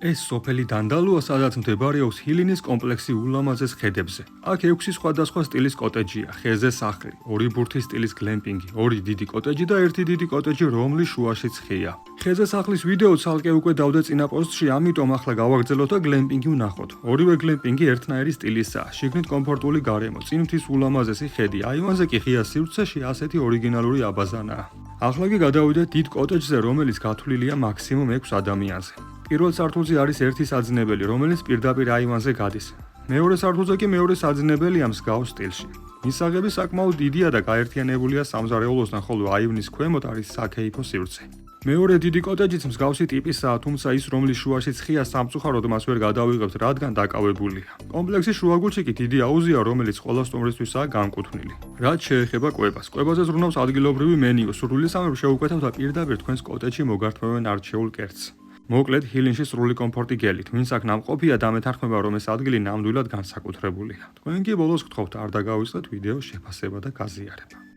ეს სოფელი დანდალოა, სადაც მდებარეობს ჰილინის კომპლექსი ულამაზეს ხედებზე. აქ 6 სხვადასხვა სტილის კოტეჯია, ხეზე სახლი, 2 ბურთის სტილის გლემპინგი, 2 დიდი კოტეჯი და 1 დიდი კოტეჯი, რომლის შუაშიც ხეა. ხეზე სახლის ვიდეო ცალკე უკვე დავდე წინა პოსტში, ამიტომ ახლა გავაგრძელოთ და გლემპინგი ვნახოთ. ორივე გლემპინგი ერთნაირი სტილისაა, შიგნით კომფორტული გარემო, წინ მთის ულამაზესი ხედი, აივანზე კი ღია სივრცეში ასეთი ორიგინალური აბაზანაა. ახლა კი გადავიდეთ დიდ კოტეჯზე, რომელიც გათვლილია მაქსიმუმ 6 ადამიანზე. პირველ სართულზე არის ერთი საძინებელი, რომელიც პირდაპირ აივანზე გადის. მეორე სართულზე კი მეორე საძინებელია მსგავს სტილში. მისაღები საკმაოდ დიდია და გაერთიანებულია სამზარეულოსთან, ხოლო აივნის ქვემოთ არის საქეიფო სივრცე. მეორე დიდი კოტეჯიც მსგავსი ტიპისაა, თუმცა ის, რომლის შუაშიც ხეა, სამწუხაროდ მას ვერ გადავიღებთ, რადგან დაკავებულია. კომპლექსის შუაგულში კი დიდი აუზია, რომელიც ყველა სტუმრისთვისაა განკუთვნილი. რაც შეეხება კვებას, კვებაზე ზრუნავს ადგილობრივი მენიუ, სურვილი სამეფო შეუკვეთავთ და პირდაპირ თქვენს კოტეჯში მოგართმევენ არჩეულ კერძს. მოკლედ, ჰილინში სრული კომფორტი გელით, ვინც აქ ნამყოფია და მეთანხმება, რომ ეს ადგილი ნამდვილად განსაკუთრებულია. თქვენ კი ბოლოს გთხოვთ არ დაგავიწყდეთ ვიდეოს შეფასება და გაზიარება.